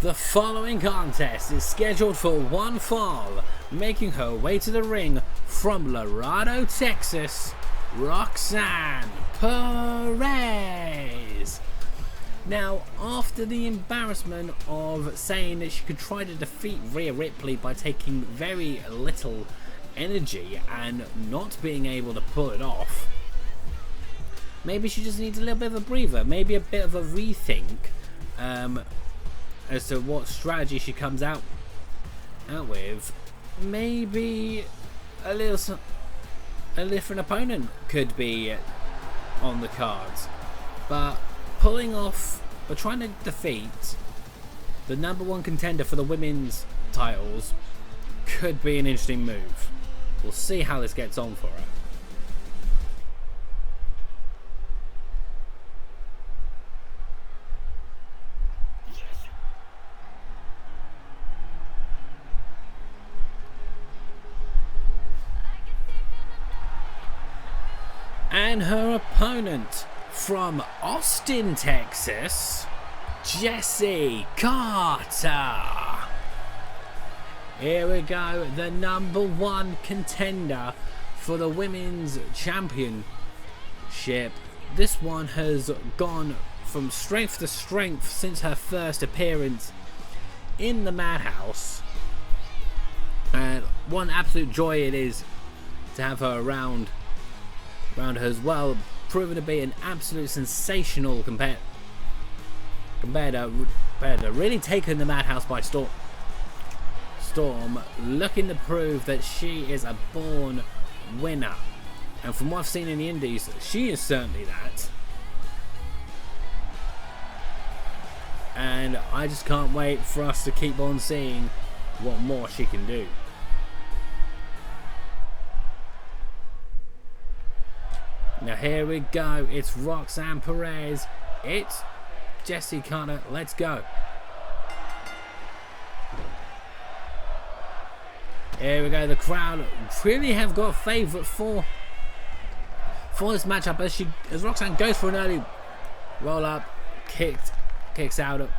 The following contest is scheduled for one fall, making her way to the ring from Laredo, Texas, Roxanne Perez. Now, after the embarrassment of saying that she could try to defeat Rhea Ripley by taking very little energy and not being able to pull it off, maybe she just needs a little bit of a breather, maybe a bit of a rethink as to what strategy she comes out with. Maybe a different opponent could be on the cards, but trying to defeat the #1 contender for the women's titles could be an interesting move. We'll see how this gets on for her. And her opponent from Austin, Texas, Jessie Carter. Here we go, the #1 contender for the women's championship. This one has gone from strength to strength since her first appearance in the Madhouse. And one absolute joy it is to have her around her as well, proven to be an absolute sensational competitor, really taken the Madhouse by storm, looking to prove that she is a born winner, and from what I've seen in the indies, she is certainly that. And I just can't wait for us to keep on seeing what more she can do. Now here we go, it's Roxanne Perez, it's Jessie Carter, let's go. Here we go, the crowd really have got a favourite for this matchup as Roxanne goes for an early roll up, kicks out at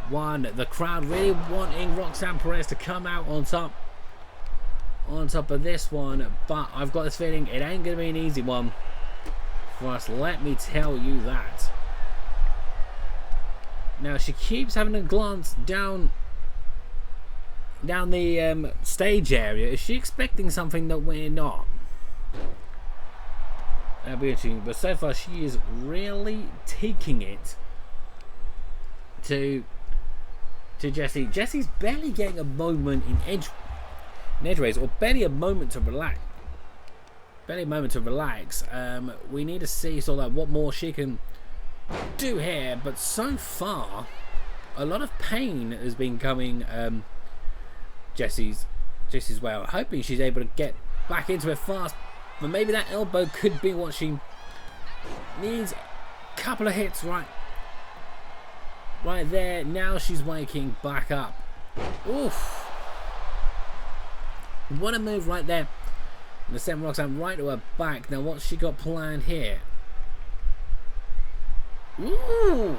one. The crowd really wanting Roxanne Perez to come out on top of this one, but I've got this feeling it ain't going to be an easy one for us, let me tell you that. Now she keeps having a glance down the stage area. Is she expecting something that we're not? That'll be interesting, but so far she is really taking it to Jessie. Jessie's barely getting a moment in edgeways, or barely a moment to relax. We need to see sort of like what more she can do here, but so far a lot of pain has been coming Jessie's way. I'm hoping she's able to get back into it fast, but maybe that elbow could be what she needs. A couple of hits right there. Now she's waking back up. Oof. What a move right there. The send Roxanne right to her back. Now what's she got planned here? Ooh.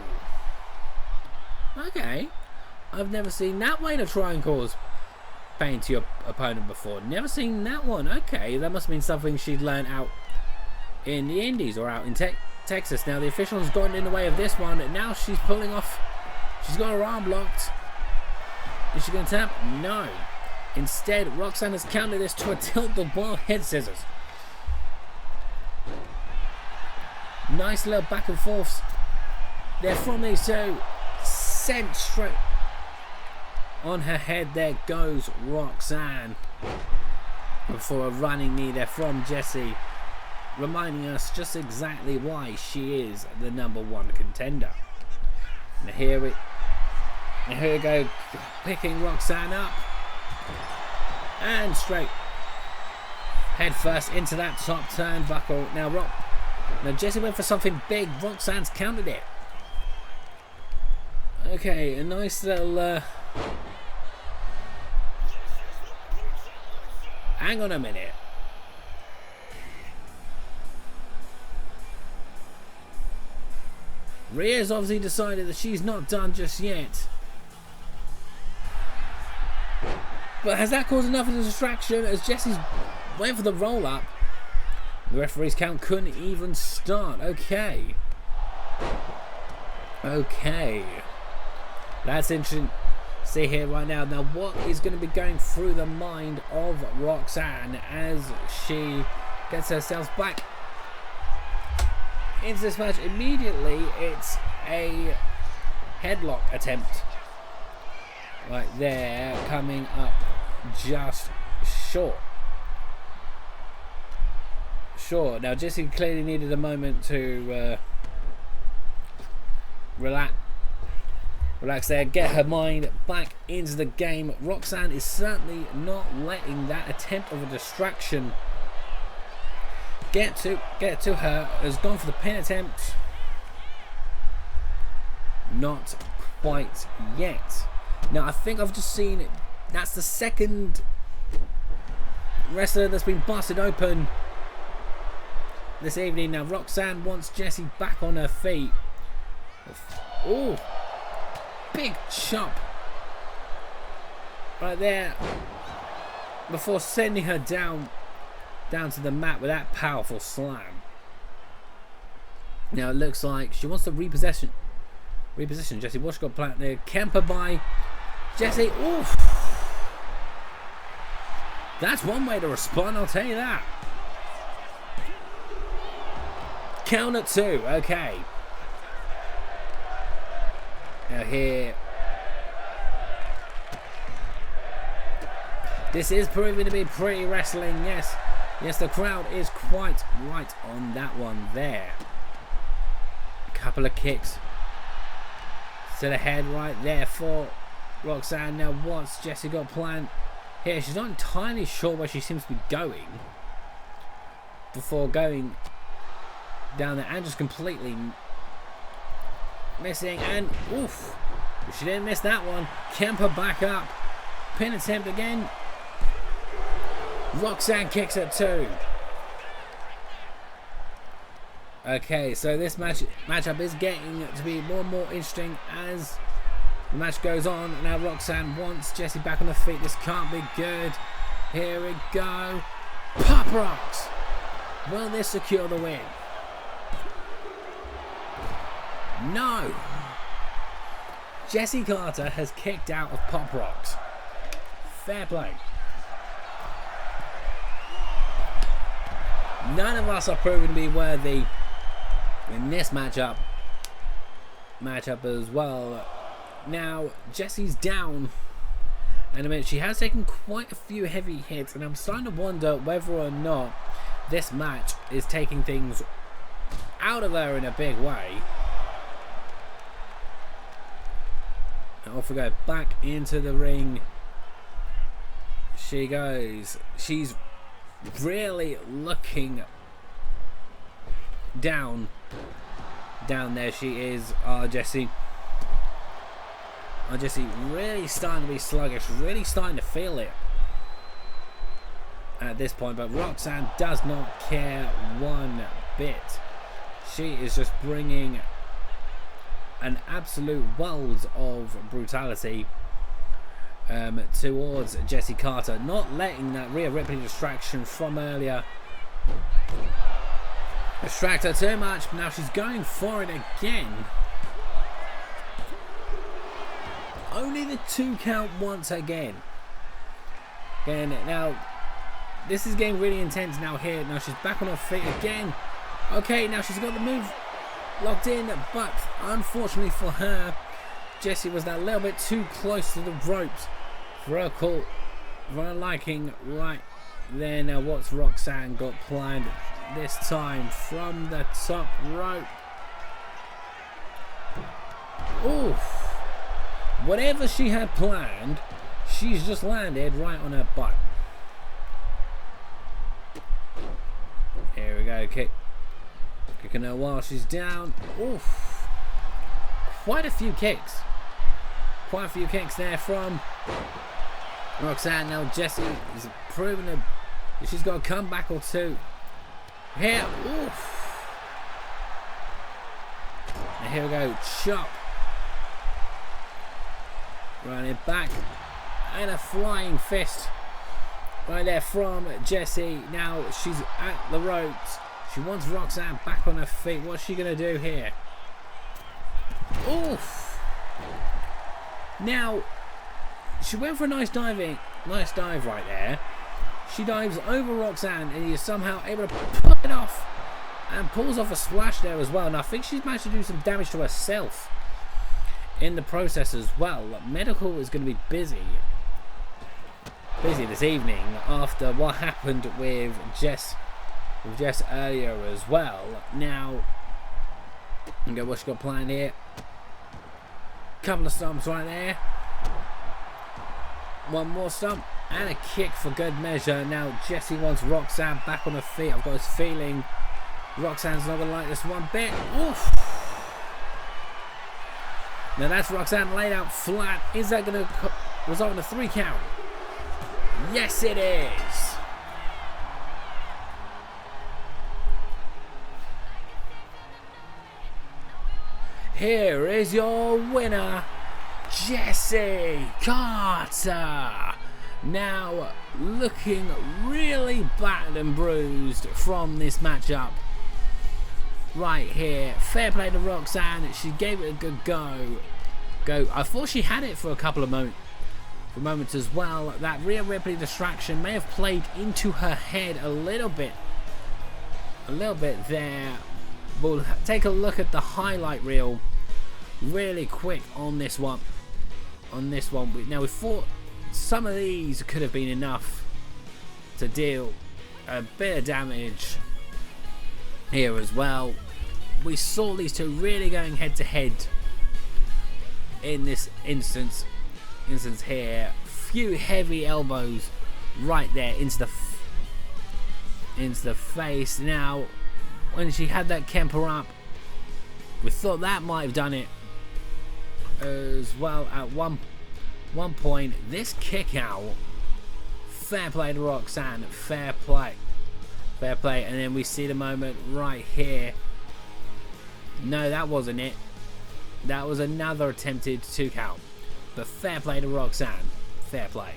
Okay. I've never seen that way to try and cause pain to your opponent before. Never seen that one. Okay, that must mean something she'd learned out in the Indies or out in Texas. Now the official's gone in the way of this one. And now she's pulling off. She's got her arm locked. Is she going to tap? No. Instead, Roxanne has countered this to a tilt-the-wall head scissors. Nice little back and forths there from these two. Sent straight on her head. There goes Roxanne. For a running knee there from Jessie, reminding us just exactly why she is the #1 contender. Now here we go, picking Roxanne up. And straight head first into that top turnbuckle. Now Jessie went for something big. Roxanne's countered it. Okay, a nice little hang on a minute. Rhea's obviously decided that she's not done just yet. But has that caused enough of a distraction as Jessie's waiting for the roll up? The referee's count couldn't even start. Okay. Okay. That's interesting. See here right now. Now what is going to be going through the mind of Roxanne as she gets herself back into this match? Immediately it's a headlock attempt right there, coming up just short. Sure, now Jessie clearly needed a moment to relax there, get her mind back into the game. Roxanne is certainly not letting that attempt of a distraction get to her. Has gone for the pin attempt. Not quite yet. Now I think I've just seen that's the second wrestler that's been busted open this evening. Now Roxanne wants Jessie back on her feet. Oh, big chop right there before sending her down to the mat with that powerful slam. Now it looks like she wants to reposition Jessie. What's got planned there? Kemper by Jessie. Oof. That's one way to respond, I'll tell you that. Count at 2. Okay. Now here, this is proving to be pretty wrestling. Yes, the crowd is quite right on that one there. A couple of kicks to the head right there for Roxanne. Now what's Jessie got planned here? She's not entirely sure where she seems to be going before going down there and just completely missing, and oof, she didn't miss that one. Kemper back up, pin attempt again. Roxanne kicks at 2. Okay, so this matchup is getting to be more and more interesting as the match goes on. Now Roxanne wants Jessie back on her feet. This can't be good. Here we go. Pop rocks. Will this secure the win? No. Jessie Carter has kicked out of Pop Rocks. Fair play. None of us are proven to be worthy in this matchup as well. Now Jessie's down, and I mean she has taken quite a few heavy hits, and I'm starting to wonder whether or not this match is taking things out of her in a big way. Off we go, back into the ring she goes. She's really looking down there. She is. Jessie really starting to be sluggish, really starting to feel it at this point, but Roxanne does not care one bit. She is just bringing an absolute world of brutality towards Jessie Carter, not letting that Rhea Ripley distraction from earlier distract her too much. Now she's going for it again. Only the 2 count once again. Now this is getting really intense now here. Now she's back on her feet again. Okay, now she's got the move locked in, but unfortunately for her, Jessie was that little bit too close to the ropes for her liking right there. Now what's Roxanne got planned this time from the top rope? Oof. Whatever she had planned, she's just landed right on her butt. Here we go, kicking her while she's down. Oof. Quite a few kicks there from Roxanne. Now Jessie is proving that she's got a comeback or two here. Oof. And here we go, chop. Running back and a flying fist right there from Jessie. Now she's at the ropes. She wants Roxanne back on her feet. What's she going to do here? Oof. Now, she went for a nice dive right there. She dives over Roxanne and is somehow able to pull it off and pulls off a splash there as well. And I think she's managed to do some damage to herself in the process as well. Medical is going to be busy this evening after what happened with Jess earlier as well. Now, okay, what's she got planned here? Couple of stumps right there. One more stump and a kick for good measure. Now Jessie wants Roxanne back on her feet. I've got this feeling Roxanne's not going to like this one bit. Oof. Now that's Roxanne laid out flat. Is that going to result in a 3 count? Yes, it is. Here is your winner, Jessie Carter. Now looking really battered and bruised from this matchup right here. Fair play to Roxanne. She gave it a good go. I thought she had it for a couple of moments as well. That Rhea Ripley distraction may have played into her head a little bit there. We'll take a look at the highlight reel really quick on this one. Now we thought some of these could have been enough to deal a bit of damage here as well. We saw these two really going head to head in this instance here. Few heavy elbows right there into the face. Now when she had that Kemper up, we thought that might have done it as well at one point. This kick out, fair play to Roxanne, fair play. And then we see the moment right here. No, that wasn't it. That was another attempted 2 count, but fair play to Roxanne, fair play.